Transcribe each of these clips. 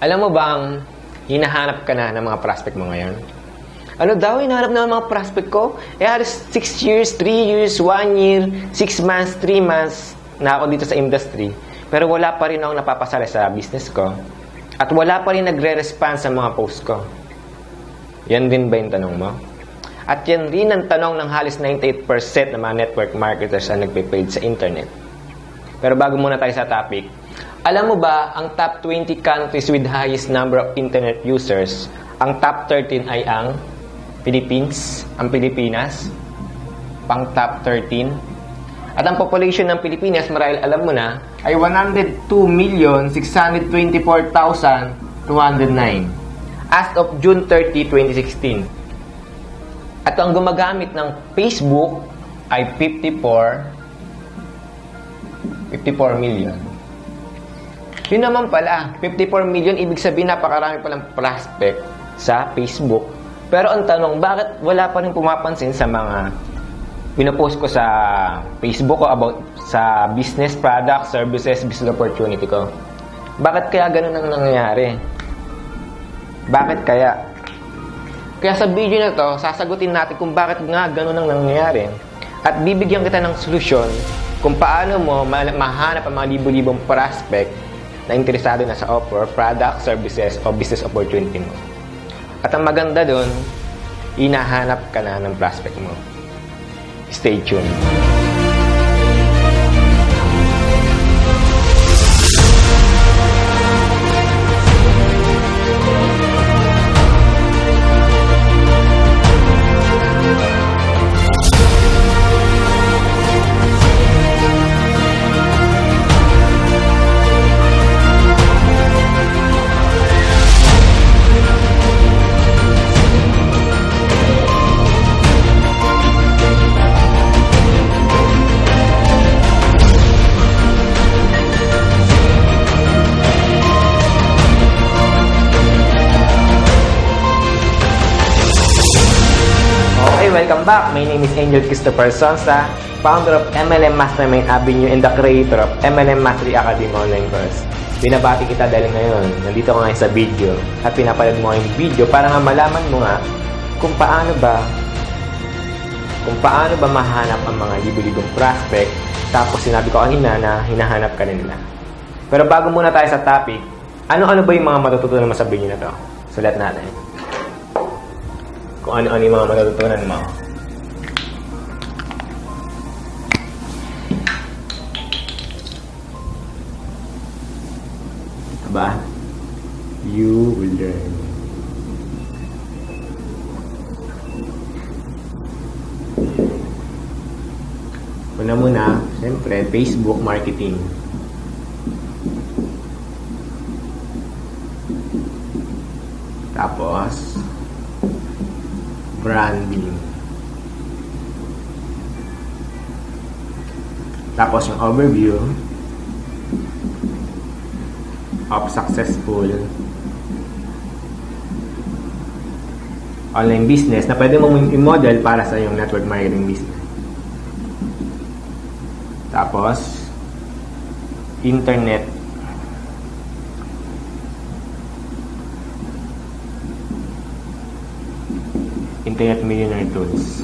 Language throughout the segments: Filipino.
Alam mo bang hinahanap ka na ng mga prospect mo ngayon? Ano daw hinahanap na ng mga prospect ko? Halos 6 years, 3 years, 1 year, 6 months, 3 months na ako dito sa industry. Pero wala pa rin akong napapasala sa business ko. At wala pa rin nagre-respond sa mga post ko. Yan din ba yung tanong mo? At yan rin ang tanong ng halos 98% ng mga network marketers na nagpe-paid sa internet. Pero bago muna tayo sa topic, alam mo ba ang top 20 countries with highest number of internet users, ang top 13 ay ang Philippines, ang Pilipinas, pang top 13. At ang population ng Pilipinas, marahil alam mo na, ay 102,624,209 as of June 30, 2016. At ang gumagamit ng Facebook ay 54 million. Yun naman pala, 54 million, ibig sabihin napakarami palang prospect sa Facebook. Pero ang tanong, bakit wala pa rin pumapansin sa mga pinopost ko sa Facebook ko about sa business, product, services, business opportunity ko? Bakit kaya ganun ang nangyayari? Bakit kaya? Kaya sa video na to, sasagutin natin kung bakit nga ganun ang nangyayari. At bibigyan kita ng solusyon kung paano mo mahanap ang mga libo-libong prospect na interesado na sa offer, product, services, o business opportunity mo. At ang maganda doon, hinahanap ka na ng prospect mo. Stay tuned. Welcome back. My name is Angel Christopher Sonsa, founder of MLM Mastermind Avenue and the creator of MLM Mastery Academy Online Course. Binabati kita dahil ngayon, nandito ka ngayon sa video at pinapanood mo yung video para nga malaman mo nga kung paano ba mahanap ang mga libo-libong prospect. Tapos sinabi ko kanina na hinahanap ka na nila. Pero bago muna tayo sa topic, ano-ano ba yung mga matututunan mo sa video na to? Sulat natin. Kung ano-ano yung mga matututunan mo. Diba? You will learn. Muna, siyempre, Facebook marketing. Tapos, branding. Tapos yung overview of successful online business na pwede mong i-model para sa yung network marketing business. Tapos internet millionaire tools.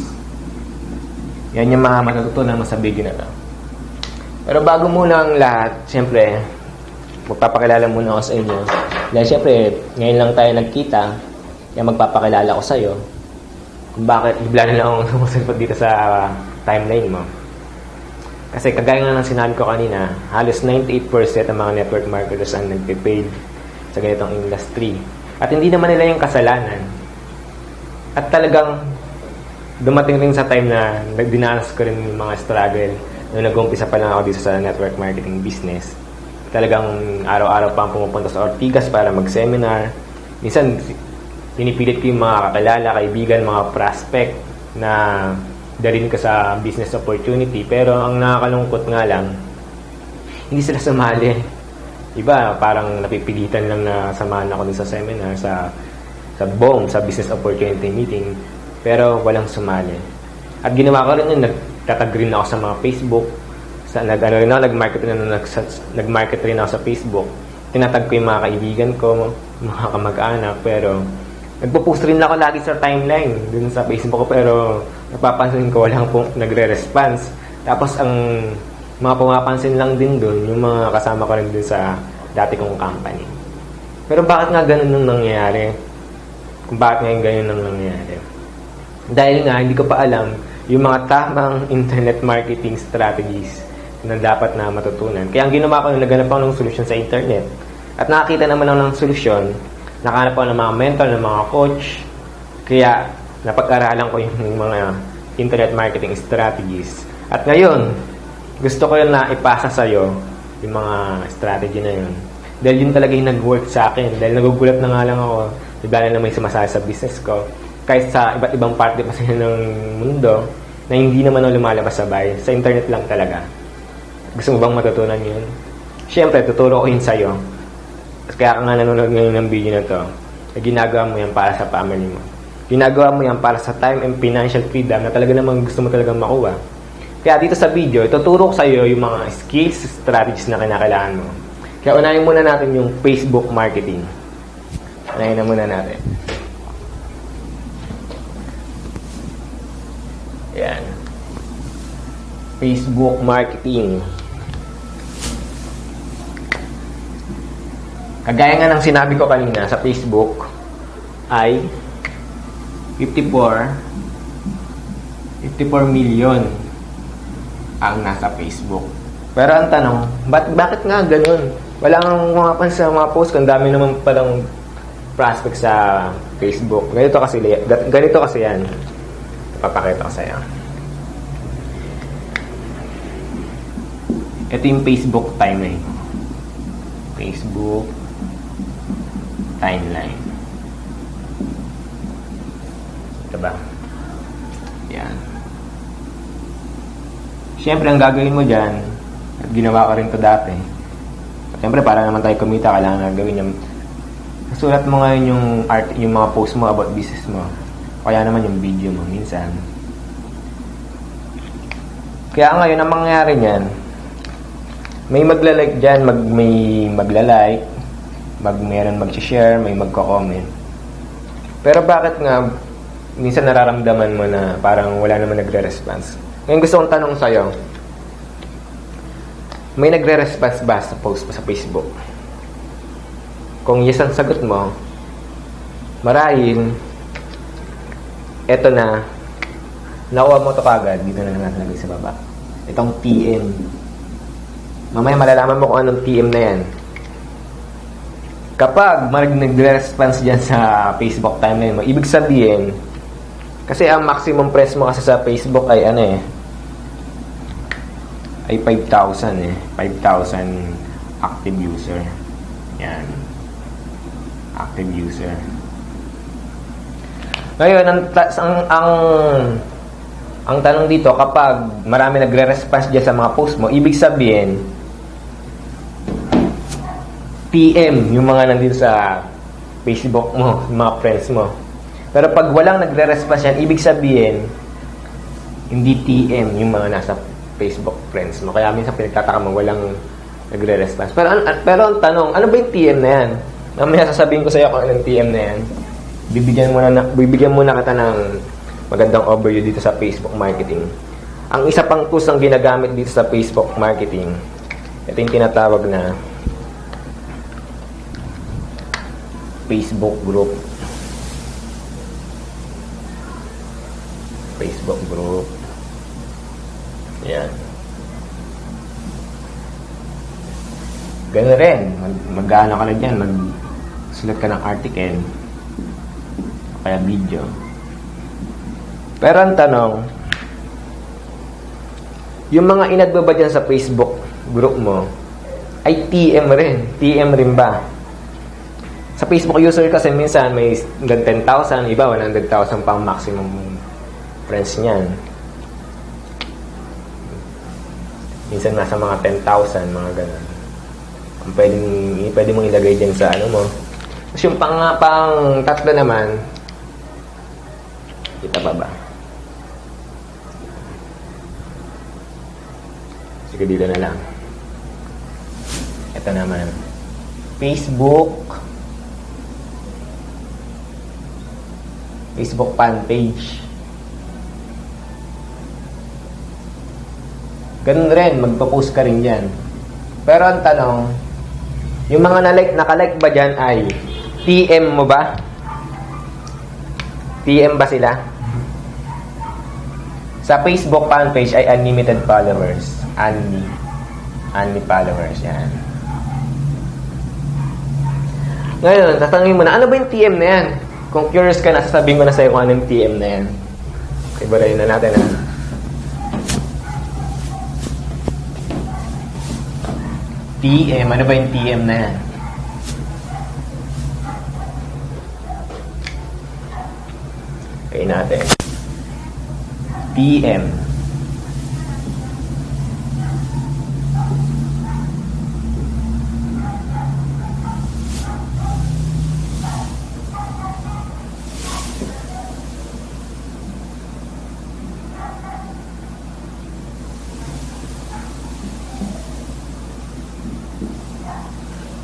Yan yung mga matututunan mo sa video na to. Pero bago muna ang lahat, siyempre, magpapakilala muna ako sa inyo. Dahil siyempre, ngayon lang tayo nagkita, kaya magpapakilala ko sa iyo kung bakit bigla na lang akong sumasagot dito sa timeline mo. Kasi kagaya nga ng sinabi ko kanina, halos 98% ng mga network marketers ang nagpe-paid sa ganitong industry. At hindi naman nila yung kasalanan. At talagang dumating rin sa time na dinanas ko rin yung mga struggle nung nag-umpisa pa lang ako dito sa network marketing business. Talagang araw-araw pa pumupunta sa Ortigas para mag-seminar. Minsan, pinipilit ko yung mga kakilala, kaibigan, mga prospect na dalhin ko sa business opportunity. Pero ang nakakalungkot nga lang, hindi sila sumali. Iba, parang napipilitan lang na samahan ako dun sa seminar, sa business opportunity meeting, pero walang sumali. At ginawa ko rin yun, nagtatag rin ako sa mga Facebook, nag-market rin ako sa Facebook tinatag ko yung mga kaibigan ko, mga kamag-anak, pero nagpo-post rin ako lagi sa timeline dun sa Facebook ko, pero napapansin ko walang nagre-response. Tapos ang mga pumapansin lang din dun, yung mga kasama ko rin dun sa dati kong company. Pero bakit nga ganun nung nangyayari? Kung bakit nga ganun nung nangyayari? Dahil nga, hindi ko pa alam yung mga tamang internet marketing strategies na dapat na matutunan. Kaya ang ginawa ko, naghanap ako ng solusyon sa internet. At nakakita naman ako ng solusyon, nakahanap ako ng mga mentor, ng mga coach. Kaya napag-aralan ko yung mga internet marketing strategies. At ngayon, gusto ko yun na ipasa sa'yo yung mga strategy na yun. Dahil yun talaga yung nag-work sa akin. Dahil nagugulat na nga lang ako, bigla na may sumasali sa business ko. Kahit sa iba't ibang parte pa sila ng mundo, na hindi naman ako lumalabas sabay. Sa internet lang talaga. Gusto mo bang matutunan yun? Siyempre, tuturo ko yun sa'yo. Kaya ka nga nanonood ngayon ng video na to, na ginagawa mo yan para sa family mo. Ginagawa mo yan para sa time and financial freedom na talaga namang gusto mo talagang makuha. Kaya dito sa video, ituturo ko sa iyo yung mga skills, strategies na kinakailangan mo. Kaya unahin muna natin yung Facebook marketing. Unahin na muna natin. Yan. Facebook marketing. Kagaya nga ng sinabi ko kanina sa Facebook ay 54 million ang nasa Facebook. Pero ang tanong, bakit nga ganun? Wala kang mapapansin sa mga post, ang dami naman palang prospect sa Facebook. Ganito kasi yan. Papakita ko sa'yo. Ito yung Facebook timeline. Facebook timeline. Diba? Yan. Siyempre, ang gagawin mo dyan, at ginawa ko rin to dati. Siyempre, para naman tayo kumita, kailangan gawin yung sulat mo ngayon yung mga post mo about business mo. Kaya naman yung video mo, minsan. Kaya ngayon, ang mangyayari niyan, may magla-like dyan, may magla-like, meron mag-share, may magko-comment. Pero bakit nga, minsan nararamdaman mo na parang wala naman nagre-response? Ngayon gusto kong tanong sa'yo, may nagre-response ba sa post mo sa Facebook? Kung yes ang sagot mo, marahil, eto na, nakuha mo ito kagad, dito na lang natin lagay sa baba. Itong TM. Mamaya malalaman mo kung anong TM na yan. Kapag nagre-response dyan sa Facebook timeline mo, ibig sabihin, kasi ang maximum press mo kasi sa Facebook ay ay 5,000 5,000 active user. Yan. Active user. Ngayon, ang tanong dito, kapag marami nagre-response dyan sa mga post mo, ibig sabihin, PM yung mga nandito sa Facebook mo, yung mga friends mo. Pero pag walang nagre-response yan, ibig sabihin, hindi TM yung mga nasa Facebook friends mo. Kaya minsan pinagtataka mo, walang nagre-response. Pero ang tanong, ano ba yung TM na yan? Mamaya sasabihin ko sa iyo kung anong TM na yan. Bibigyan muna kita ng magandang overview dito sa Facebook marketing. Ang isa pang tools ang ginagamit dito sa Facebook marketing, ito yung tinatawag na Facebook group. Facebook group. Yan. Ganun rin. Mag-ano ka na dyan. Mag-sulat ka ng article. O kaya video. Pero ang tanong, yung mga inad ba dyan sa Facebook group mo, ay TM rin. TM rin ba? Sa Facebook user kasi minsan may 10,000, iba 100,000 pang maximum friends niyan. Minsan nasa mga 10,000, mga ganun. Ang pwede mong ilagay dyan sa ano mo. Tapos yung pang tatlo naman, kita pa ba? Sige, dito na lang. Ito naman. Facebook fan page. Ganun rin, magpo-post ka rin dyan. Pero ang tanong, yung mga nakalike ba dyan ay TM mo ba? TM ba sila? Sa Facebook fan page ay unlimited followers. Unlimited followers, yan. Ngayon, tatanungin mo na, ano ba yung TM na yan? Kung curious ka na, sasabihin ko na sa'yo kung ano yung TM na yan. Ibarayin na natin, ha? TM, ano ba yung TM na yan? Okay natin. TM.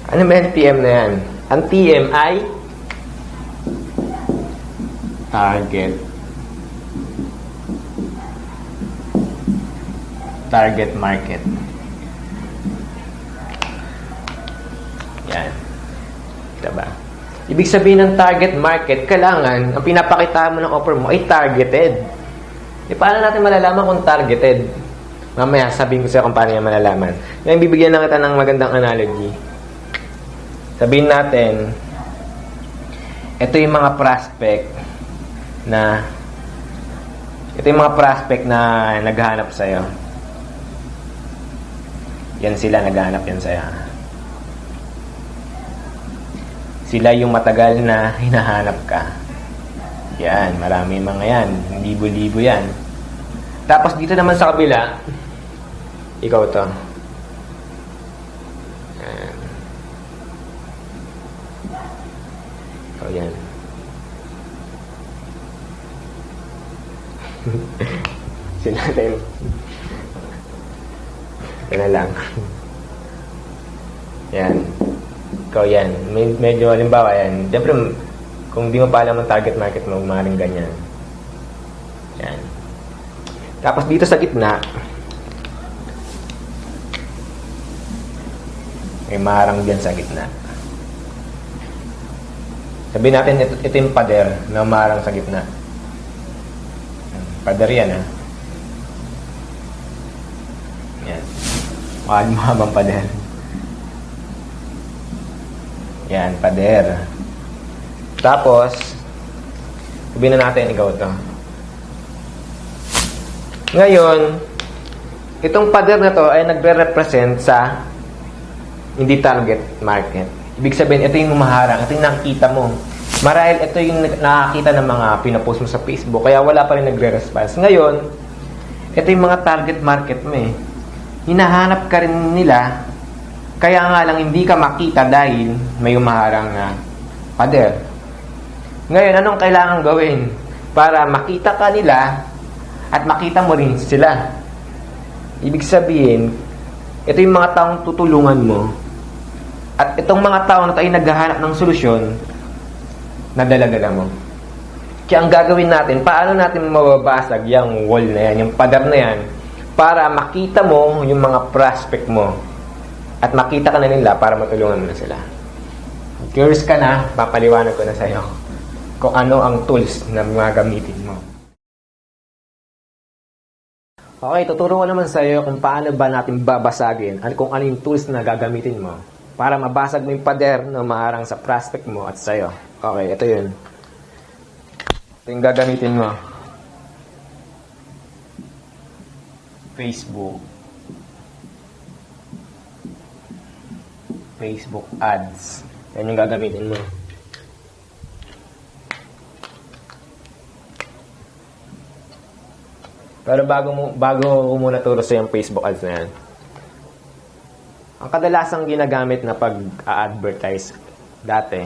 Ano ba yung TM na yan? Ang TM ay target market. Yan. Diba? Ibig sabihin ng target market, kailangan, ang pinapakita mo ng offer mo ay targeted. E paano natin malalaman kung targeted? Mamaya, sabihin ko sa'yo kung paano yan malalaman. Ngayon, bibigyan lang kita ng magandang analogy. Sabihin natin, ito yung mga prospect na naghahanap sa'yo. Yan sila, naghahanap yan sa'yo. Sila yung matagal na hinahanap ka. Yan, marami mga yan. Libo-libo yan. Tapos dito naman sa kabila, ikaw to. Yan. Ikaw yan. Sila tayo. Yan na lang. Yan. Ikaw yan. Medyo, halimbawa yan. Siyempre, kung di mo pa alam ang target market mo, maaaring ganyan. Yan. Tapos dito sa gitna, may marang dyan sa gitna. Sabihin natin, ito yung pader na marang sa gitna. Pader yan, ha? Yan. Mahabang pader. Yan, pader. Tapos, sabihin na natin, ikaw to. Ngayon, itong pader na to ay nagre-represent sa hindi target market. Ibig sabihin, ito yung humaharang, ito yung nakikita mo. Marahil ito yung nakakita ng mga pinapost mo sa Facebook, kaya wala pa rin nagre-response. Ngayon, ito yung mga target market mo eh. Hinahanap ka rin nila, kaya nga lang hindi ka makita dahil may humaharang na pader. Ngayon, anong kailangan gawin para makita ka nila at makita mo rin sila? Ibig sabihin, ito yung mga taong tutulungan mo. At itong mga tao na tayo naghahanap ng solusyon, nadala-dala mo. Kaya ang gagawin natin, paano natin mababasag yung wall na yan, yung pader na yan, para makita mo yung mga prospect mo. At makita ka na nila para matulungan mo na sila. Curious ka na, papaliwanag ko na sa'yo kung ano ang tools na mga gamitin mo. Okay, tuturo ko naman sa iyo kung paano ba natin babasagin at kung ano yung tools na gagamitin mo para mabasag mo yung pader na maharang sa prospect mo at sa iyo. Okay, ito yun. Ito yung gagamitin mo. Facebook ads. Yan yung gagamitin mo. Pero bago ko muna turo sa yung Facebook ads na yan. Ang kadalasang ginagamit na pag-a-advertise dati,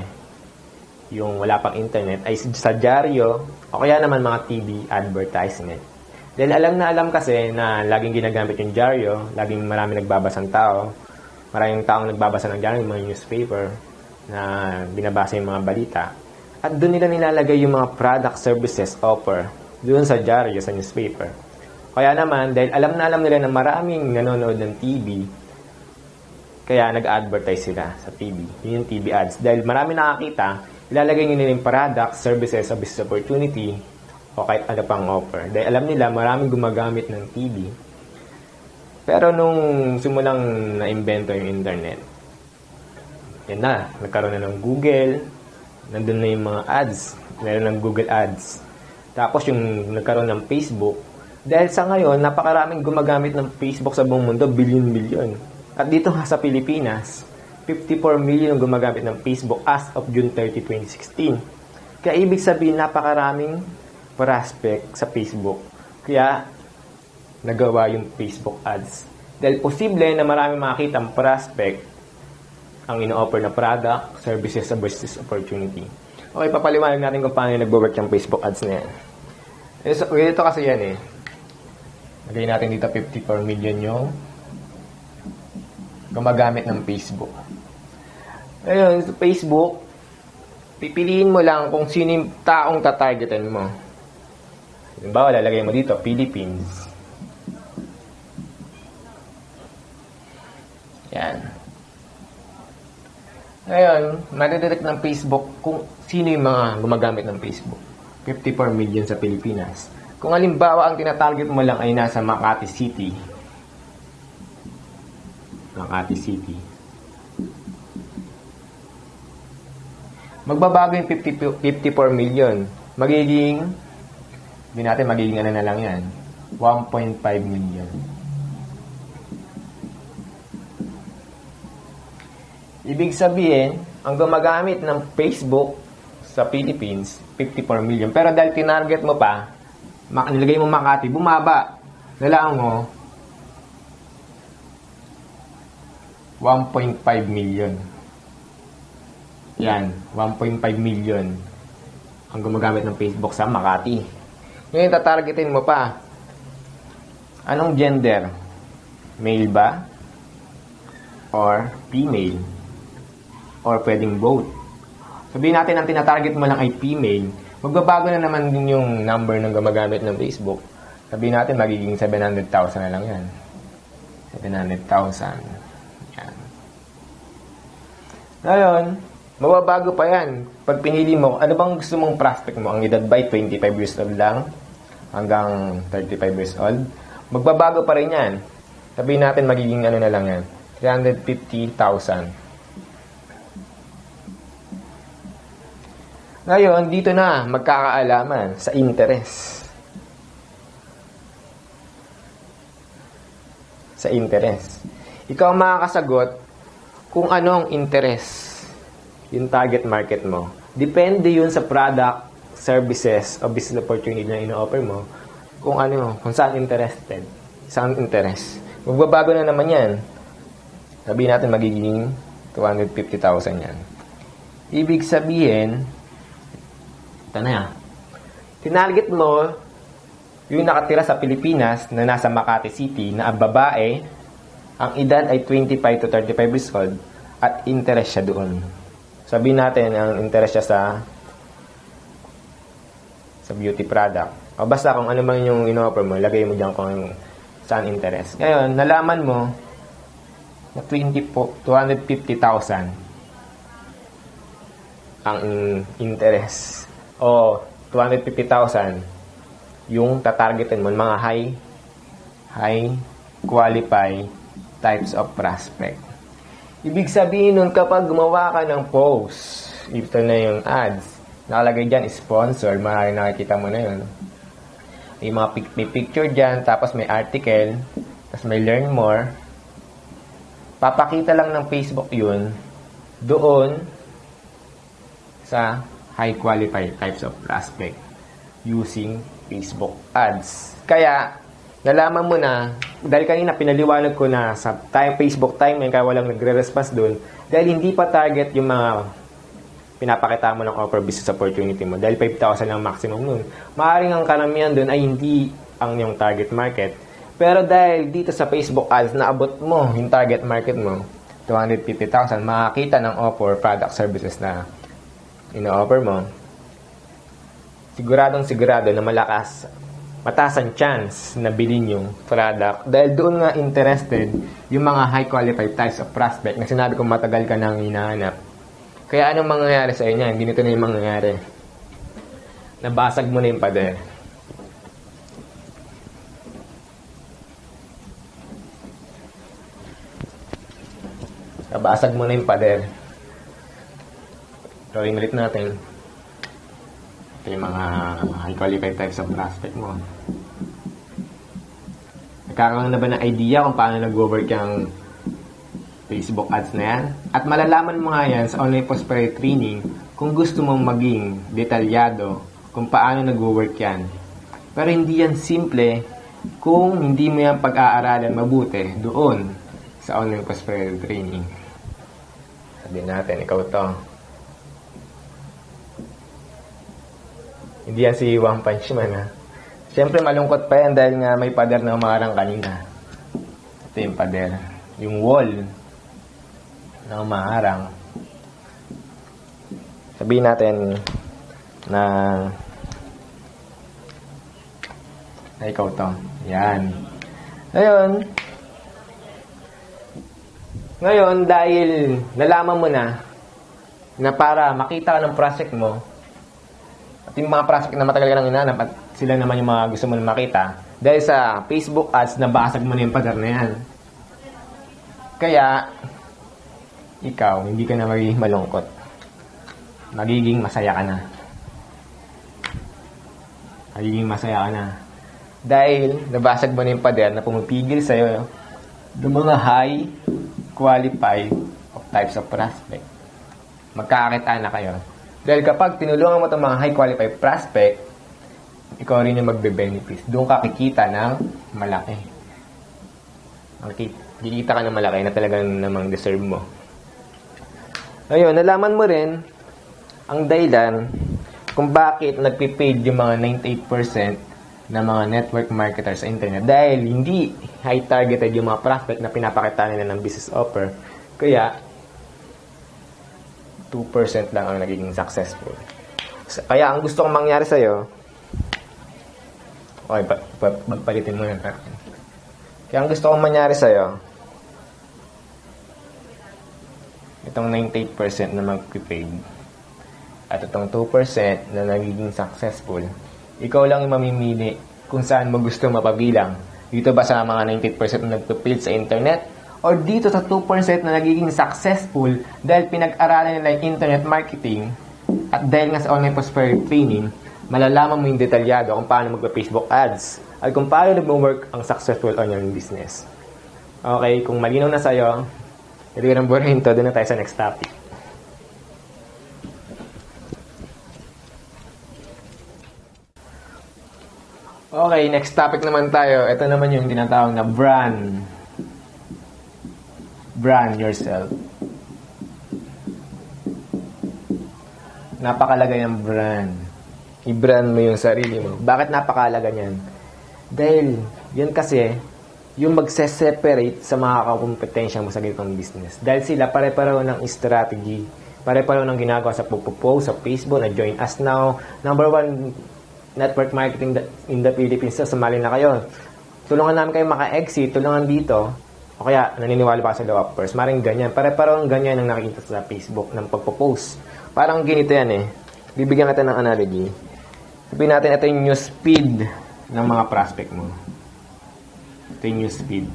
yung wala pang internet, ay sa dyaryo o kaya naman mga TV advertisement. Dahil alam kasi na laging ginagamit yung dyaryo, laging marami nagbabasang tao, Maraming taong nagbabasa ng journal, yung mga newspaper, na binabasa yung mga balita. At doon nila nilalagay yung mga product, services, offer, doon sa dyaryo, sa newspaper. Kaya naman, dahil alam na nila na maraming nanonood ng TV, kaya nag-advertise sila sa TV. Yun yung TV ads. Dahil marami nakakita, ilalagay nila yung product, services, o business opportunity, o kahit ano pang offer. Dahil alam nila, maraming gumagamit ng TV. Pero nung simulang na-invento yung internet, yan na, nagkaroon na ng Google, nandun na yung mga ads, meron ng Google Ads. Tapos yung nagkaroon ng Facebook, dahil sa ngayon, napakaraming gumagamit ng Facebook sa buong mundo, bilyon-bilyon. At dito sa Pilipinas, 54 million gumagamit ng Facebook as of June 30, 2016. Kaya ibig sabihin, napakaraming prospect sa Facebook. Kaya nagawa yung Facebook ads. Dahil posible na maraming makakita ang prospect ang ino-offer na product, services, sa business opportunity. Okay, papaliwanag natin kung paano nagbo-work yung Facebook ads na yan. Ito kasi yan eh. Lagay natin dito 54 million yung gumagamit ng Facebook. Ayun, sa Facebook, pipiliin mo lang kung sino yung taong tatargetan mo. Halimbawa, lalagay mo dito, Philippines. Yan. Ngayon, madidetect ng Facebook kung sino yung mga gumagamit ng Facebook. 54 million sa Pilipinas. Kung halimbawa, ang tinatarget mo lang ay nasa Makati City. Makati City. Magbabago yung 54 million. Magiging, hindi natin magiging ano na lang yan, 1.5 million. Ibig sabihin, ang gumagamit ng Facebook sa Philippines, 54 million. Pero dahil tinarget mo pa, nilagay mo Makati, bumaba. Nalaan mo, 1.5 million. Yan, 1.5 million ang gumagamit ng Facebook sa Makati. Ngayon, tatargetin mo pa. Anong gender? Male ba? Or female? Or pwedeng both? Sabihin natin ang tinatarget mo lang ay female. Magbabago na naman din yung number ng gumagamit ng Facebook. Sabihin natin magiging 700,000 na lang yan. 700,000. Yan. Ngayon, mababago pa yan. Pag pinili mo, ano bang gusto mong prospect mo? Ang edad by 25 years old lang hanggang 35 years old. Magbabago pa rin yan. Sabihin natin magiging ano na lang yan. 350,000. Ngayon, dito na magkakaalaman sa interest. Sa interest. Ikaw ang makakasagot kung anong interest yung target market mo. Depende yun sa product, services, o business opportunity na ino-offer mo kung ano, kung saan interested. Saan interest. Magbabago na naman yan. Sabihin natin magiging 250,000 yan. Ibig sabihin, ito na yan. Tinarget mo yung nakatira sa Pilipinas na nasa Makati City na babae, ang edad ay 25 to 35 years old at interest siya doon. Sabihin natin ang interest siya sa beauty product. O basta kung ano man yung in-offer mo, lagay mo dyan kung saan interest. Ngayon, nalaman mo na 250,000 ang interest. O 250,000 yung tatargetin mo, mga high qualify types of prospect. Ibig sabihin nun, kapag gumawa ka ng post, ito na yung ads, nakalagay dyan, sponsor, maaaring nakikita mo na yun. May mga may picture dyan, tapos may article, tapos may learn more. Papakita lang ng Facebook yun doon sa high qualified types of prospect using Facebook ads. Kaya, nalaman mo na, dahil kanina pinaliwanag ko na sa Facebook timeline kaya walang nagre-response doon, dahil hindi pa target yung mga pinapakita mo ng offer business opportunity mo. Dahil 5,000 ang maximum nun. Maaaring ang karamihan doon ay hindi ang yung target market. Pero dahil dito sa Facebook ads, naabot mo yung target market mo, 250,000, makakita ng offer, product, services na ino-offer mo, sigurado na mataas ang chance na bilhin yung product dahil doon nga interested yung mga high qualified types of prospect na sinabi kong matagal ka nang hinahanap. Kaya anong mangyayari sa inyo? Ganito na yung mangyayari. Nabasag mo na yung pader. Nabasag mo na yung pader. Drawing ulit natin. Ito yung mga high qualified types of prospect mo. Nagkakaroon na ba ng idea kung paano nag-work yung Facebook ads na yan? At malalaman mo nga yan sa online prosperity training kung gusto mong maging detalyado kung paano nag-work yan. Pero hindi yan simple kung hindi mo yan pag-aaralan mabuti doon sa online prosperity training. Sabihin natin, ikaw to. Hindi yan si One Punch Man, ha? Siyempre, malungkot pa yan dahil nga may pader na umarang kanina. Ito yung pader. Yung wall na umarang. Sabihin natin na ikaw to. Yan. Ngayon, dahil nalaman mo na para makita ka ng project mo, at yung mga prospect na matagal ka nang hinanap at sila naman yung mga gusto mo na makita, dahil sa Facebook ads, nabasag mo na yung pader na yan. Kaya, ikaw, hindi ka na magiging malungkot. Magiging masaya ka na. Magiging masaya ka na. Dahil, nabasag mo na yung pader na pumipigil sa'yo ng mga high qualified of types of prospect. Magkakakitaan na kayo. Dahil kapag tinulungan mo itong mga high qualified prospect, ikaw rin yung magbe-benefits. Doon ka kikita ng malaki. Kikita ka ng malaki na talagang namang deserve mo. Ngayon, nalaman mo rin ang dahilan kung bakit nagpipaid yung mga 98% na mga network marketers sa internet. Dahil hindi high targeted yung mga prospect na pinapakita nila ng business offer. Kaya, 2% lang ang nagiging successful. Kaya ang gusto kong mangyari sa'yo, okay, palitin mo yan. Kaya ang gusto kong mangyari sa'yo, itong 98% na mag-prepaid at itong 2% na nagiging successful, ikaw lang yung mamimili kung saan mo gusto mapabilang. Dito ba sa mga 98% na nag-prepaid sa internet? O dito sa 2% na nagiging successful dahil pinag-aralan nila yung internet marketing at dahil nga sa online prosperity training, malalaman mo yung detalyado kung paano magpa-Facebook ads at kung paano nag-work ang successful online business. Okay, kung malinaw na sa'yo, hindi ko nang burahin to, doon na tayo sa next topic. Okay, next topic naman tayo. Ito naman yung tinatawag na brand. Brand yourself. Napakalaga yung brand. I-brand mo yung sarili mo. Bakit napakalaga niyan? Dahil, yan kasi, yung magse-separate sa mga kakompetensya mo sa ganitong business. Dahil sila pare-pareho ng strategy. Pare-pareho ng ginagawa sa pagpo-post sa Facebook na join us now. Number 1 network marketing in the Philippines. So, sumali na kayo. Tulungan namin kayo maka-exit. Tulungan dito. O kaya, naniniwala pa sa law of first. Maring ganyan. Pare-parang ganyan ang nakikita sa Facebook ng pagpo-post. Parang ganito yan eh. Bibigyan natin ng analogy. Sabihin natin, ito yung news feed ng mga prospect mo. Ito yung news feed.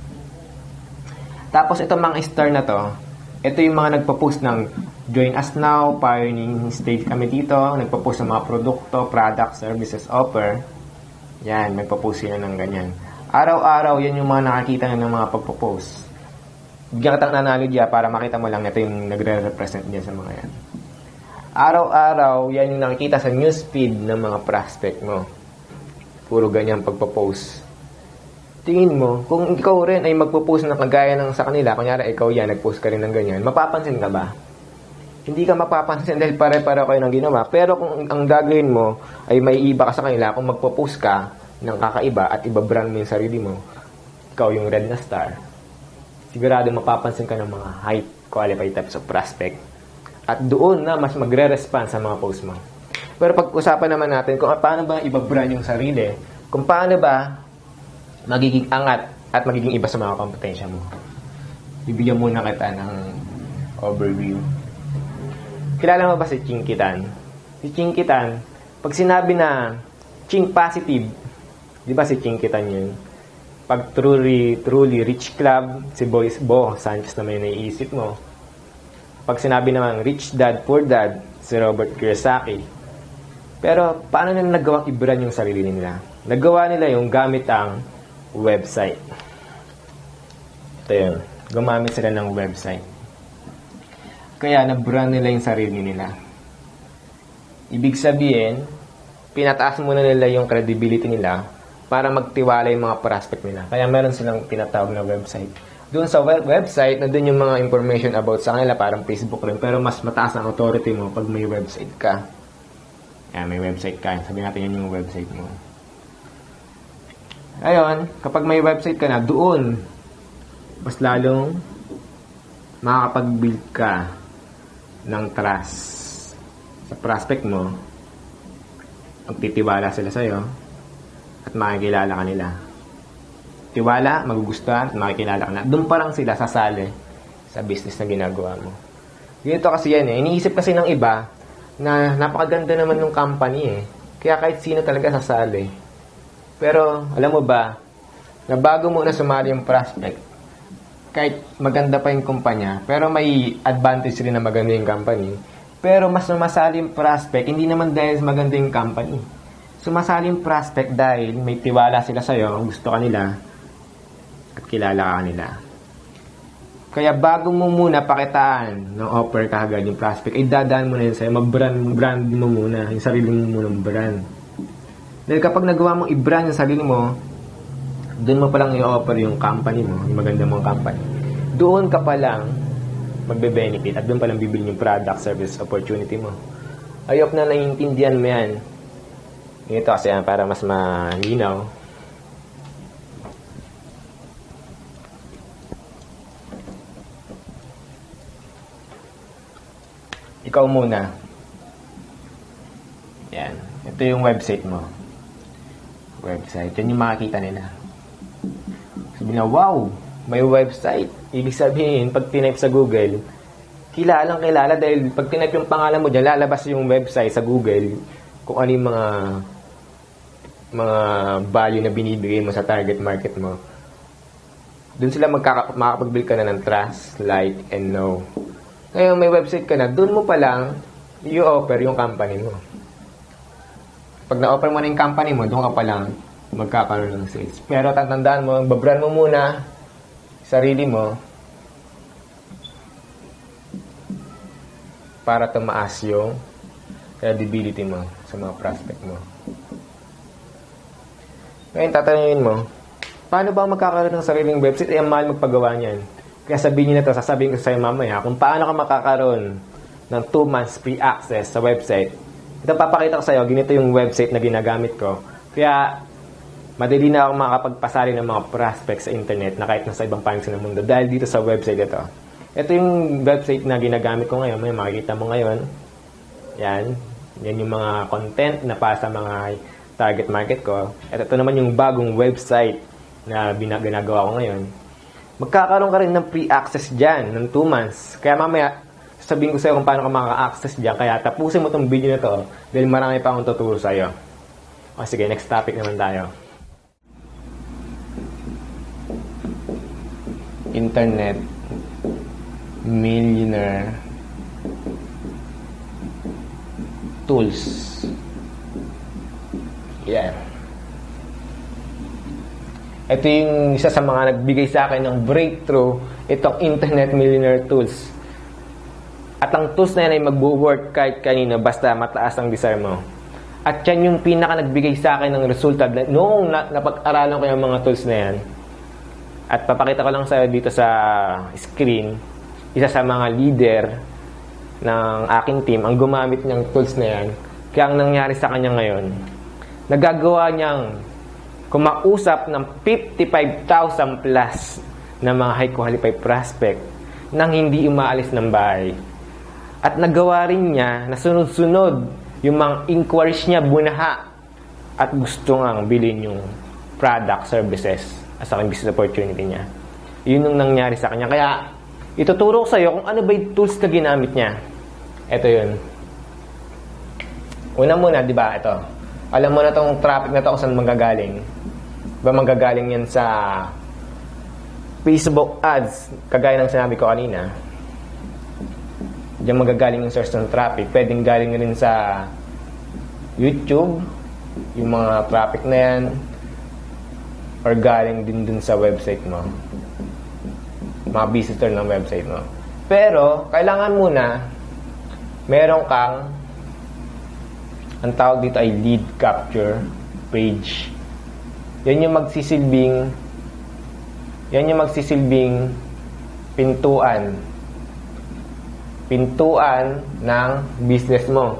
Tapos, itong mga star na to, ito yung mga nagpo-post ng join us now, pioneering stage kami dito, nagpo-post ng mga produkto, product, services, offer. Yan, nagpo-post sila ng ganyan. Araw-araw, yan yung mga nakakita na ng mga pagpo-post. Bigyan kita ng analogy para makita mo lang ito yung nagre-represent niya sa mga yan. Araw-araw, yan yung nakikita sa newsfeed ng mga prospect mo. Puro ganyan pagpo-post. Tingin mo, kung ikaw rin ay magpo-post na kagaya ng sa kanila, kunyari ikaw yan, nag-post ka rin ng ganyan, mapapansin ka ba? Hindi ka mapapansin dahil pare-pare kayo ng ginawa. Pero kung ang gagawin mo ay may iba ka sa kanila, kung magpo-post ka ng kakaiba at iba-brand mo yung sarili mo, ikaw yung red na star, sigurado mapapansin ka ng mga high qualified types of prospect. At doon na mas magre-respond sa mga post mo. Pero pag-usapan naman natin kung paano ba iba-brand yung sarili, kung paano ba magiging angat at magiging iba sa mga kompetensya mo. Bibigyan muna kita ng overview. Kilala mo ba si Chinkitan? Si Chinkitan, pag sinabi na Chink positive, di ba si Chinkitan yun? Pag truly rich club, si Bo Sanchez naman yung naiisip mo. Pag sinabi naman rich dad, poor dad, si Robert Kiyosaki. Pero paano nila nagawang i-brand yung sarili nila? Nagawa nila yung gamit ang website. Ito yun. Gumamit sila ng website. Kaya na-brand nila yung sarili nila. Ibig sabihin, pinataas muna nila yung credibility nila para magtiwala yung mga prospect nila. Kaya meron silang tinatawag na website. Doon sa website, nandun yung mga information about sa kanila, parang Facebook rin. Pero mas mataas ang authority mo pag may website ka. Yan, may website ka. Sabihin natin yun yung website mo. Ayun, kapag may website ka na, doon, mas lalong makakapag-build ka ng trust sa prospect mo. Magtitiwala sila sa'yo at makikilala ka nila. Tiwala, magugustuhan, at makikilala ka na. Doon pa lang sila sasali sa business na ginagawa mo. Ganito kasi yan eh. Iniisip kasi ng iba na napakaganda naman ng company eh. Kaya kahit sino talaga sasali. Pero, alam mo ba, na bago mo na sumali yung prospect, kahit maganda pa yung kumpanya, pero may advantage rin na maganda yung company, pero mas sumasali yung prospect, hindi naman dahil maganda yung company. Sumasali yung prospect dahil may tiwala sila sa'yo, gusto ka nila, at kilala ka nila. Kaya bago mo muna pakitaan ng offer ka agad yung prospect, ay dadaan mo na yun sa'yo, mag-brand mo muna, yung sarili mo muna brand. Dahil kapag nagawa mong i-brand yung sarili mo, doon mo palang i-offer yung company mo, yung maganda mong company. Doon ka palang magbe-benefit at doon palang bibili yung product, service, opportunity mo. Ayok na naiintindihan mo yan. Ito kasi yan, para mas malinaw. Ikaw muna. Yan. Ito yung website mo. Website. Yan yung makikita nila. Sabi na, wow! May website. Ibig sabihin, pag tinype sa Google, kilalang kilala dahil pag tinype yung pangalan mo dyan, lalabas yung website sa Google kung ano yung mga value na binibigay mo sa target market mo. Doon sila makakapag-build ka na ng trust, like, and know. Ngayon, may website ka na, doon mo pa lang i-offer yung company mo. Pag na-offer mo na yung company mo, doon ka pa lang magkakaroon ng sales. Pero tatandaan mo, babrand mo muna sarili mo para tumaas yung credibility mo sa mga prospect mo. Ngayon, tatanungin mo, paano ba magkakaroon ng sariling website? Ay, ang mahal magpagawa niyan. Kaya sabihin nyo na ito, sasabihin ko sa'yo mamaya, kung paano ka makakaroon ng 2 months free access sa website. Ito, papakita ko sa'yo, ganito yung website na ginagamit ko. Kaya, madali na ako makapagpasali ng mga prospects sa internet na kahit nasa ibang panig ng mundo dahil dito sa website ito. Ito yung website na ginagamit ko ngayon. May makikita mo ngayon. Yan. Yan yung mga content na para sa mga target market ko. At ito naman yung bagong website na ginagawa ko ngayon. Magkakaroon ka rin ng free access dyan ng 2 months. Kaya mamaya, sabihin ko sa'yo kung paano ka makaka-access dyan. Kaya tapusin mo itong video na to dahil marami pa akong tuturo sa'yo. O sige, next topic naman tayo. Internet millionaire tools. Yeah. Ito yung isa sa mga nagbigay sa akin ng breakthrough, itong Internet Millionaire Tools. At ang tools na yan ay mag-work kahit kanino basta mataas ang desire mo. At yan yung pinaka nagbigay sa akin ng resulta noong napag-aralan ko yung mga tools na yan. At papakita ko lang sa'yo dito sa screen, isa sa mga leader ng aking team ang gumamit niyang tools na yan. Kaya ang nangyari sa kanya ngayon, nagagawa niyang kumausap ng 55,000 plus na mga high qualified prospect nang hindi umaalis ng bahay. At nagawa rin niya na sunod-sunod yung mga inquiries niya bunaha at gusto ngang bilhin yung product, services as a business opportunity niya. Yun yung nangyari sa kanya. Kaya ituturo ko sa'yo kung ano ba yung tools na ginamit niya. Ito yun. Una muna, di ba, ito. Alam mo na tong traffic na to kung saan manggagaling. Ba manggagaling yan sa Facebook ads, kagaya ng sinabi ko kanina. Diyan magagaling yung source ng traffic. Pwedeng galing rin sa YouTube, yung mga traffic na yan, or galing din dun sa website mo. Mga visitor ng website mo. Pero, kailangan muna, meron kang, ang tawag dito ay lead capture page. Yan yung magsisilbing pintuan ng business mo.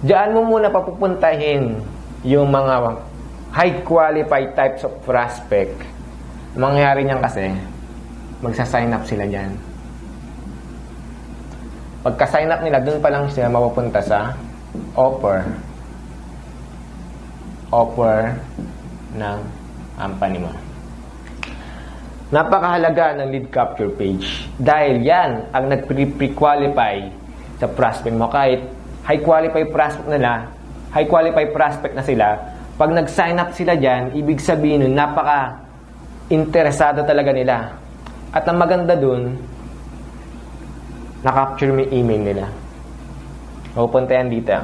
Diyan mo muna papupuntahin yung mga high qualified types of prospect. Mangyayari niyan kasi, magsa-sign up sila dyan. Pagka-sign up nila, dun pa lang sila mapupunta sa offer ng company mo. Napakahalaga ng lead capture page dahil yan ang nag-pre-qualify sa prospect mo. Kahit high qualified prospect na sila, pag nag-sign up sila dyan, ibig sabihin nun, napaka-interesado talaga nila. At ang maganda dun, na-capture mo yung email nila. Pupunta yan dito.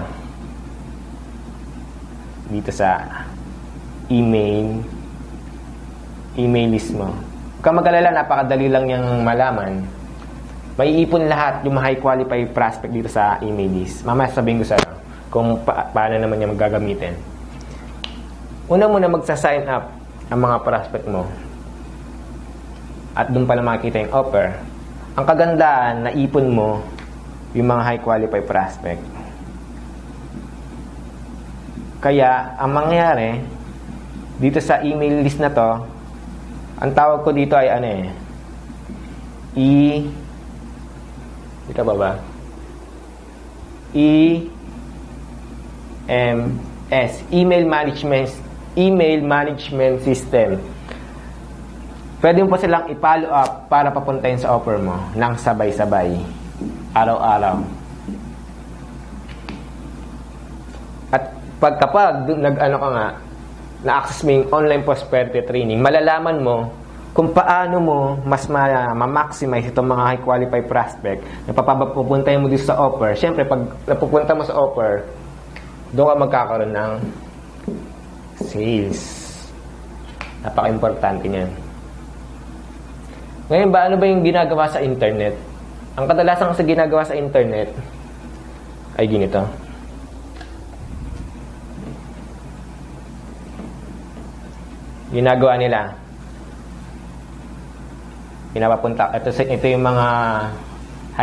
Dito sa email list mo. Kung mag-alala, napakadali lang niyang malaman. May ipon lahat yung high qualified prospect dito sa email list. Mamaya sabihin ko sa'yo kung paano naman niya magagamitin. Una muna magsa-sign up ang mga prospect mo. At doon pala makikita yung offer. Ang kagandahan, na ipon mo yung mga high qualified prospect. Kaya, ang mangyayari, dito sa email list na to, ang tawag ko dito ay dito ba? EMS, email management system. Pwede mo pa silang i-follow up para papuntahin sa offer mo nang sabay-sabay, araw-araw. At kapag na-access mo yung online prosperity training, malalaman mo kung paano mo mas ma-maximize itong mga high qualified prospect na papupuntahin mo dito sa offer. Siyempre, pag napupunta mo sa offer, doon ka magkakaroon ng sales. Napaka-importante niyan. Ngayon ba, ano ba yung ginagawa sa internet? Ang kadalasan sa ginagawa sa internet ay ganito. Ginagawa nila, pinapapunta, ito yung mga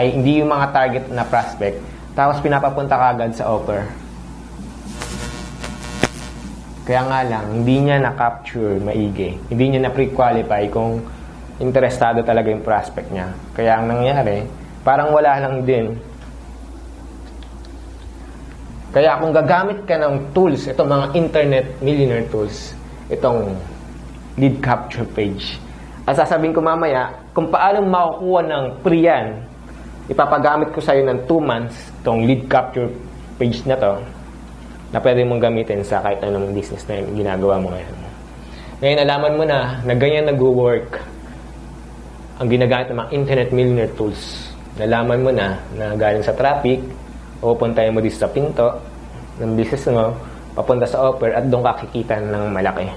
hindi yung mga target na prospect, tapos pinapapunta ka agad sa offer. Kaya nga lang, hindi niya na-capture maigi, hindi niya na-pre-qualify kung interesado talaga yung prospect niya. Kaya ang nangyari, parang wala lang din. Kaya kung gagamit ka ng tools, itong mga internet millionaire tools, itong lead capture page. At sasabihin ko mamaya, kung paano makukuha ng free yan, ipapagamit ko sa'yo ng 2 months itong lead capture page na to, na pwede mong gamitin sa kahit anong business na ginagawa mo ngayon. Ngayon, alaman mo na ganyan nag-work ang ginagamit ng mga internet millionaire tools. Nalaman mo na galing sa traffic, pupuntahin mo dito sa pinto ng business mo, papunta sa offer, at doon kakikita ng malaki.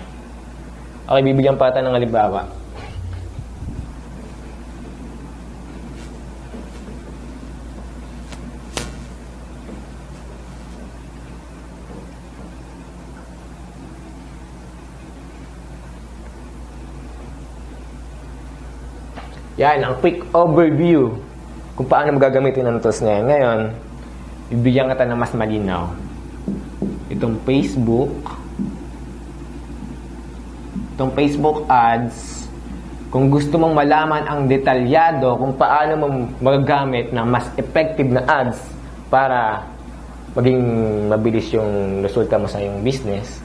Okay, bibigyan pa tayo ng halimbawa. Yan, ang quick overview kung paano magagamitin ang tools ngayon. Ngayon, bibigyan kita ng mas malinaw. Itong Facebook ads, Kung gusto mong malaman ang detalyado kung paano mo magagamit ng mas effective na ads para maging mabilis yung resulta mo sa iyong business,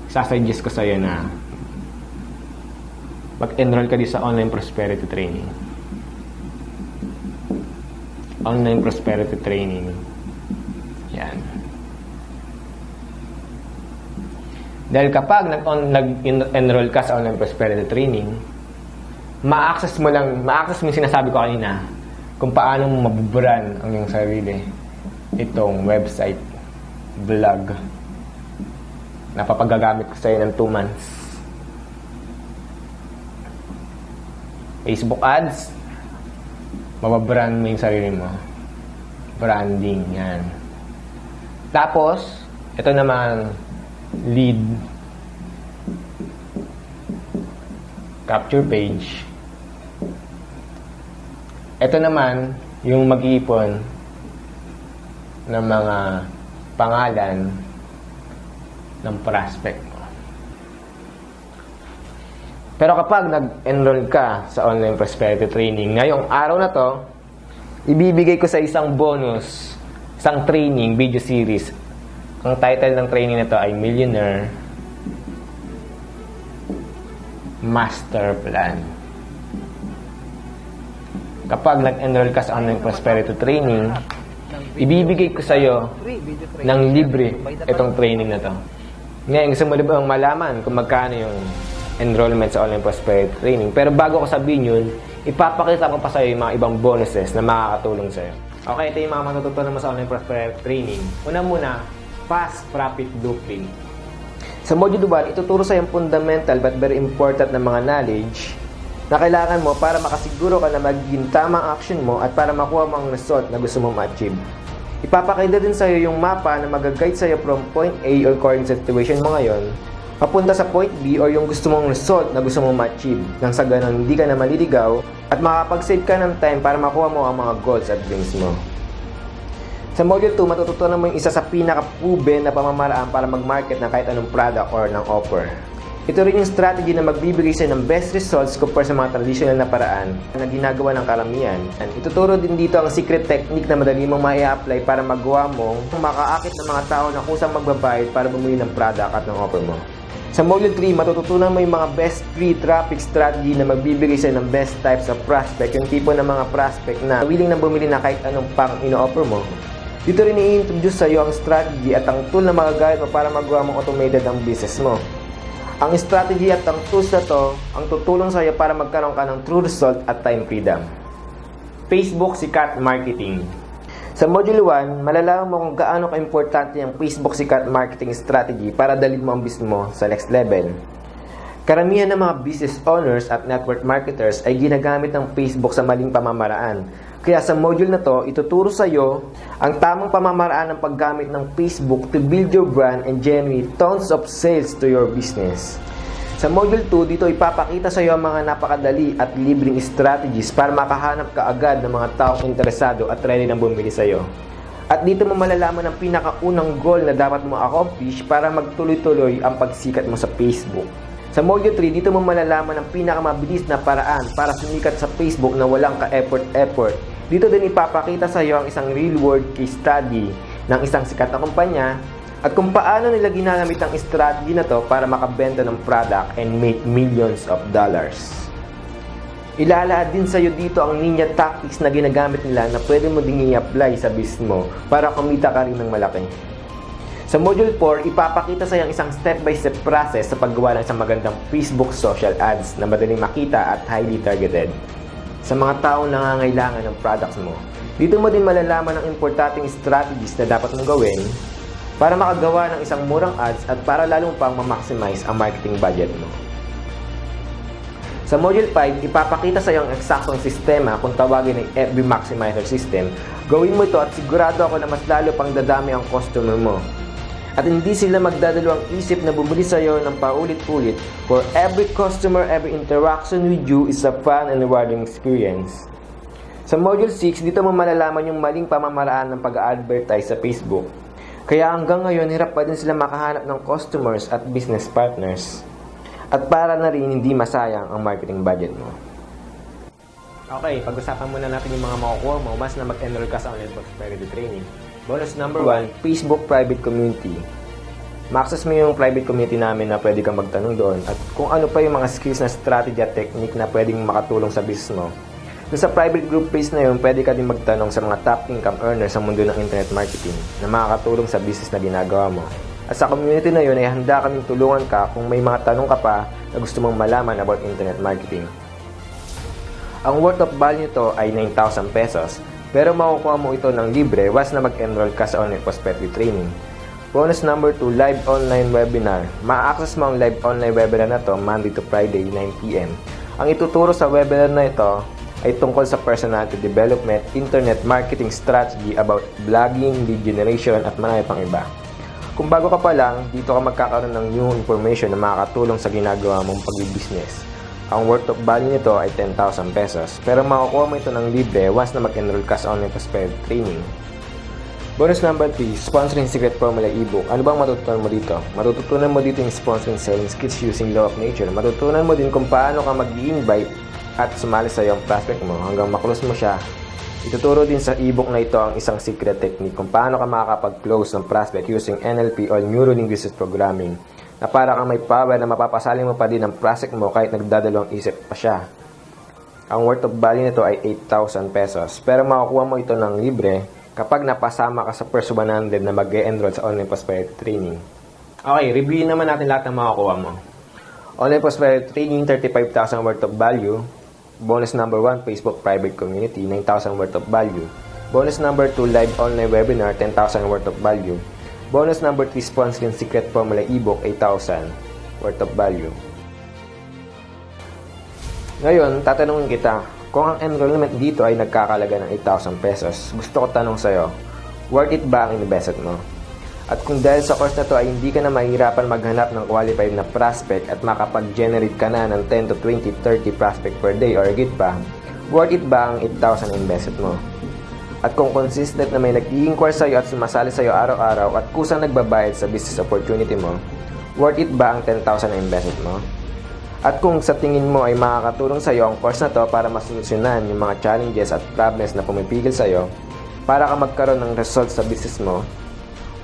sasuggest ko sa'yo na mag-enroll ka din sa Online Prosperity Training. Online Prosperity Training. Yan. Dahil kapag nag-enroll ka sa Online Prosperity Training, ma-access mo yung sinasabi ko kanina kung paano mo mabubrand ang iyong sarili. Itong website, blog, na papagagamit ko sa'yo ng 2 months. Facebook ads, mababrand mo yung sarili mo. Branding, yan. Tapos, ito naman, lead capture page. Ito naman, yung mag-iipon ng mga pangalan ng prospect mo. Pero kapag nag-enroll ka sa Online Prosperity Training, ngayong araw na to, ibibigay ko sa isang bonus, isang training, video series. Ang title ng training na to ay Millionaire Master Plan. Kapag nag-enroll ka sa Online Prosperity Training, ibibigay ko sa iyo ng libre itong training na to. Ngayon, gusto mo bang malaman kung magkano yung enrollment sa Online Prosperity Training? Pero bago ko sabihin yun, ipapakita ko pa sa iyo yung mga ibang bonuses na makakatulong sa iyo. Okay, ito yung mga matututunan mo sa Online Prosperity Training. Una, fast profit blueprint. Sa Module 1, ituturo sa yung fundamental but very important na mga knowledge na kailangan mo para makasiguro ka na magiging tamang action mo at para makuha mo ang result na gusto mo ma-achieve. Ipapakita din sa iyo yung mapa na mag-guide sa iyo from point A or current situation mo ngayon papunta sa point B or yung gusto mong result na gusto mong ma-achieve. Nang sa ganun, hindi ka na maliligaw at makapag-save ka ng time para makuha mo ang mga goals at dreams mo. Sa Module 2, matututunan mo yung isa sa pinaka-proven na pamamaraan para mag-market ng kahit anong product or ng offer. Ito rin yung strategy na magbibigay sa'yo ng best results compare sa mga traditional na paraan na ginagawa ng karamihan. Ituturo din dito ang secret technique na madali mong mai-apply para magawa mong makaakit ng mga tao na kusang magbabayad para bumili ng product at ng offer mo. Sa Module 3, matututunan mo yung mga best free traffic strategy na magbibigay sa'yo ng best types of prospect, yung tipo ng mga prospect na willing na bumili na kahit anong pang ino-offer mo. Dito rin i-introduce sa'yo ang strategy at ang tool na magagamit mo para magawa mong automated ang business mo. Ang strategy at ang tools na to ang tutulong sa iyo para magkaroon ka ng true result at time freedom. Facebook Sikat Marketing. Sa Module 1, malalaman mo kung gaano ka-importante ang Facebook Sikat Marketing strategy para dalhin mo ang business mo sa next level. Karamihan ng mga business owners at network marketers ay ginagamit ng Facebook sa maling pamamaraan. Kaya sa module na to, ituturo sa iyo ang tamang pamamaraan ng paggamit ng Facebook to build your brand and generate tons of sales to your business. Sa Module 2, dito ipapakita sa iyo ang mga napakadali at libreng strategies para makahanap ka agad ng mga taong interesado at ready na bumili sa iyo. At dito mo malalaman ang pinakaunang goal na dapat mo accomplish para magtuloy-tuloy ang pagsikat mo sa Facebook. Sa Module 3, dito mo malalaman ang pinakamabilis na paraan para sumikat sa Facebook na walang ka-effort. Dito din ipapakita sa iyo ang isang real-world case study ng isang sikat na kumpanya at kung paano nila ginamit ang strategy na to para makabenta ng product and make millions of dollars. Ilalaad din sa iyo dito ang ninja tactics na ginagamit nila na pwede mo ding i-apply sa business mo para kumita ka rin ng malaki. Sa Module 4, ipapakita sa iyo ang isang step-by-step process sa paggawa ng isang magandang Facebook social ads na madaling makita at highly targeted sa mga taong nangangailangan ng products mo. Dito mo din malalaman ang importanteng strategies na dapat mong gawin para makagawa ng isang murang ads at para lalong pang ma-maximize ang marketing budget mo. Sa Module 5, ipapakita sa iyo ang eksaktong sistema kung tawagin ng FB Maximizer System. Gawin mo ito at sigurado ako na mas lalo pang dadami ang customer mo. At hindi sila magdadalawang isip na bumili sa iyo ng paulit-ulit. For every customer, every interaction with you is a fun and rewarding experience. Sa Module 6, dito mo malalaman yung maling pamamaraan ng pag-advertise sa Facebook. Kaya hanggang ngayon, hirap pa din sila makahanap ng customers at business partners. At para na rin hindi masayang ang marketing budget mo. Okay, pag-usapan muna natin yung mga makukuha mo once na mag-enroll ka sa online prosperity training. Bonus number 1, Facebook Private Community. Ma-access mo yung private community namin na pwede kang magtanong doon at kung ano pa yung mga skills na strategy at technique na pwedeng makatulong sa business mo. Doon sa private group page na yun, pwede ka din magtanong sa mga top income earners sa mundo ng internet marketing na makakatulong sa business na ginagawa mo. At sa community na yun ay handa kaming tulungan ka kung may mga tanong ka pa na gusto mong malaman about internet marketing. Ang worth of value nito ay 9,000 pesos, pero makukuha mo ito ng libre once na mag-enroll ka sa online prosperity training. Bonus number 2, live online webinar. Ma-access mo ang live online webinar na to Monday to Friday, 9 PM. Ang ituturo sa webinar na ito ay tungkol sa personality development, internet marketing strategy about blogging, lead generation at marami pang iba. Kung bago ka pa lang, dito ka magkakaroon ng new information na makakatulong sa ginagawa mong pag-business. Ang worth of value nito ay 10,000 pesos, pero makukuha mo ito ng libre once na mag-enroll ka sa online prosperity training. Bonus number 3, sponsoring secret formula ebook. Ano bang matutunan mo dito? Matutunan mo dito yung sponsoring selling skills using law of nature. Matutunan mo din kung paano ka mag-i-invite at sumali sa iyong prospect mo hanggang maklose mo siya. Ituturo din sa ebook na ito ang isang secret technique kung paano ka makakapag-close ng prospect using NLP o Neuro Linguistic Programming na para kang may power na mapapasali mo pa din ang prospect mo kahit nagdadalawang isip pa siya. Ang worth of value nito ay 8,000 pesos pero makukuha mo ito ng libre kapag napasama ka sa first 100 na mag-e-enroll sa online prosperity training. Okay, review naman natin lahat ng makukuha mo. Online prosperity training, 35,000 worth of value. Bonus number 1, Facebook private community, 9,000 worth of value. Bonus number 2, live online webinar, 10,000 worth of value. Bonus number 3, sponsoring secret formula ebook, 8,000 worth of value. Ngayon, tatanungin kita, kung ang enrollment dito ay nagkakalaga ng 8,000 pesos, gusto ko tanong sa'yo, worth it ba ang investment mo? At kung dahil sa course na to ay hindi ka na mahirapan maghanap ng qualified na prospect at makapag-generate ka na ng 10 to 20, 30 prospect per day or higit pa, worth it ba ang 8,000 investment mo? At kung consistent na may nag-i-inquire sa'yo at sumasali sa'yo araw-araw at kusang nagbabayad sa business opportunity mo, worth it ba ang 10,000 na investment mo? At kung sa tingin mo ay makakatulong sa'yo ang course na to para masolusyonan yung mga challenges at problems na pumipigil sa'yo para ka magkaroon ng results sa business mo,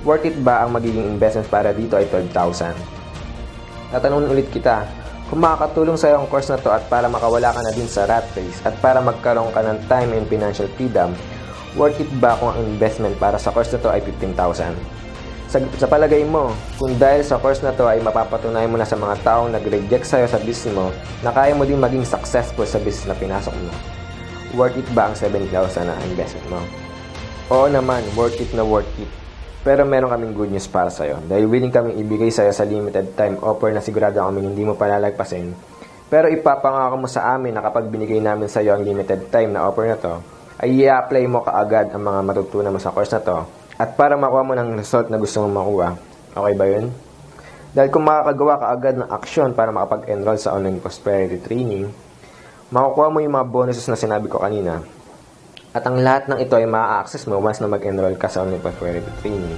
worth it ba ang magiging investment para dito ay 12,000? Tatanungin ulit kita, kung makakatulong sa'yo ang course na to at para makawala ka na din sa rat race at para magkaroon ka ng time and financial freedom, worth it ba kung ang investment para sa course na to ay 15,000? Sa palagay mo, kung dahil sa course na to ay mapapatunayan mo na sa mga taong nag-reject sa'yo sa business mo na kaya mo din maging successful sa business na pinasok mo, worth it ba ang 7,000 na investment mo? Oo naman, worth it na worth it. Pero meron kaming good news para sa'yo dahil willing kaming ibigay sa'yo sa limited time offer na sigurado kaming hindi mo palalagpasin. Pero ipapangako mo sa amin na kapag binigay namin sa'yo ang limited time na offer na to, ay i-apply mo kaagad ang mga matutunan mo sa course na to at para makuha mo ng result na gusto mong makuha. Okay ba yun? Dahil kung makakagawa ka agad ng aksyon para makapag-enroll sa online prosperity training, makukuha mo yung mga bonuses na sinabi ko kanina. At ang lahat ng ito ay ma-access mo once na mag-enroll ka sa online prosperity training.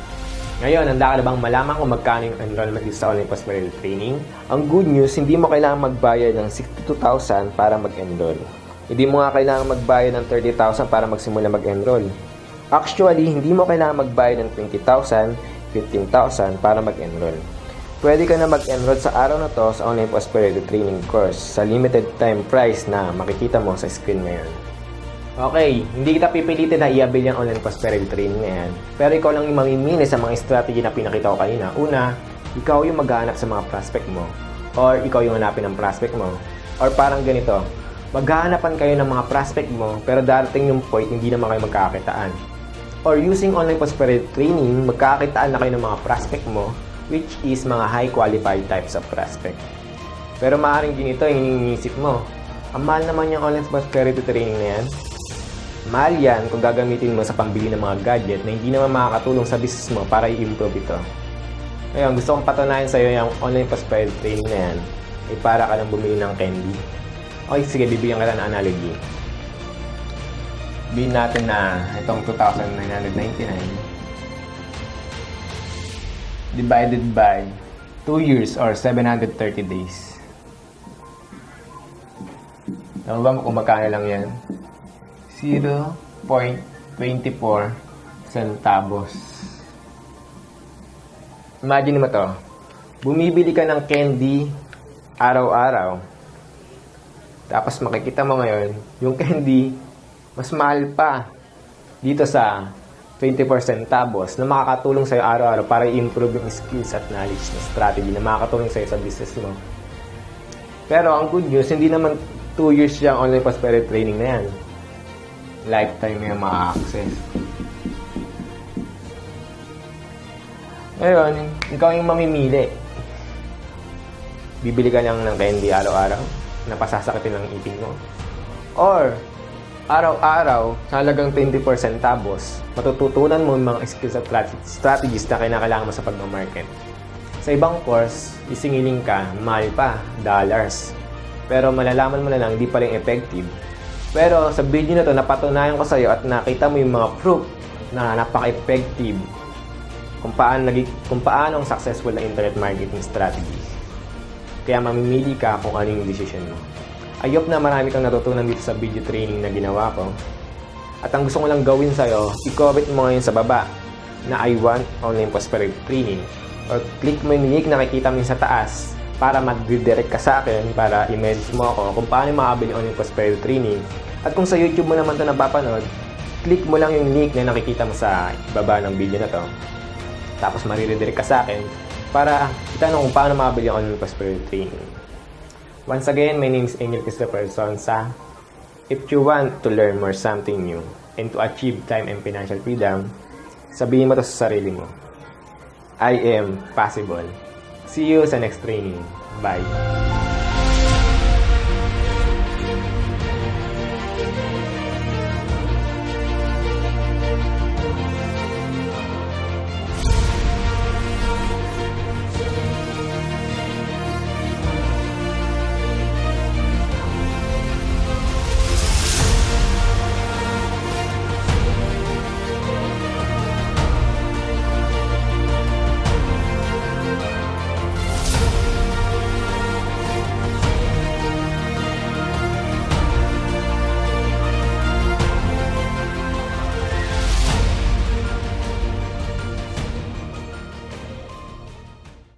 Ngayon, handa ka na bang malaman kung magkano yung enrollment sa online prosperity training? Ang good news, hindi mo kailangan magbayad ng 62,000 para mag-enroll. Hindi mo nga kailangan magbayad ng 30,000 para magsimula mag-enroll. Actually, hindi mo kailangan magbayad ng 20,000, 15,000 para mag-enroll. Pwede ka na mag-enroll sa araw na to sa online prosperity training course sa limited time price na makikita mo sa screen ngayon. Okay, hindi kita pipilitin na i-avail yung online prosperity training na yan. Pero ikaw lang yung mamimili sa mga strategy na pinakita ko kanina. Una, ikaw yung maghahanap sa mga prospect mo. Or ikaw yung hanapin ng prospect mo. Or parang ganito, maghahanapan kayo ng mga prospect mo pero darating yung point hindi naman kayo magkakakitaan. Or using online prosperity training, magkakakitaan na kayo ng mga prospect mo which is mga high qualified types of prospect. Pero maaaring din ito yung iniisip mo, ang mahal naman yung online prosperity training na yan. Mahal yan kung gagamitin mo sa pambili ng mga gadget na hindi naman makakatulong sa business mo para i-improve ito. Ngayon, gusto kong patunayan sa iyo yung online prosperity training na yan ay para ka lang bumili ng candy. Okay, sige, bibigyan ka ng analogy. Bilhin natin na itong 2,999 divided by 2 years or 730 days. Alam mo ba kung magkano lang yan? 0.24 centavos. Imagine mo to. Bumibili ka ng candy araw-araw. Tapos makikita mo ngayon, yung candy, mas mahal pa dito sa 24 centavos na makakatulong sa'yo araw-araw para i-improve yung skills at knowledge na strategy na makakatulong sa'yo sa business mo. Pero ang good news, hindi naman 2 years yung online prosperity training na yan. Lifetime yung maka-access. Ngayon, ikaw yung mamimili. Bibili ka lang ng candy araw-araw na pasasakitin ng ipin mo. Or, araw-araw, sa halagang 24 centavos, matututunan mo yung mga skills at strategies na kailangan mo sa pag-market. Sa ibang course, isingiling ka, mahal pa, dollars. Pero malalaman mo na lang, hindi pa rin effective. Pero sa video na to, napatunayan ko sa'yo at nakita mo yung mga proof na napaka-effective kung paano ang successful na internet marketing strategies. Kaya mamimili ka kung ano yung decision mo. I hope na marami kang natutunan dito sa video training na ginawa ko. At ang gusto ko lang gawin sa'yo, i-comment mo ngayon sa baba na I want online prosperity training. Or click mo yung link na nakikita mo sa taas para mag-redirect ka sa akin para i-message mo ako kung paano makabili online prosperity training. At kung sa YouTube mo naman ito napapanood, click mo lang yung link na nakikita mo sa baba ng video na to. Tapos mariredirect ka sa akin para itanong kung paano makabili ang online prosperity training. Once again, my name is Angel Christopher Sonsa. If you want to learn more something new and to achieve time and financial freedom, sabihin mo to sa sarili mo. I am possible. See you sa next training. Bye.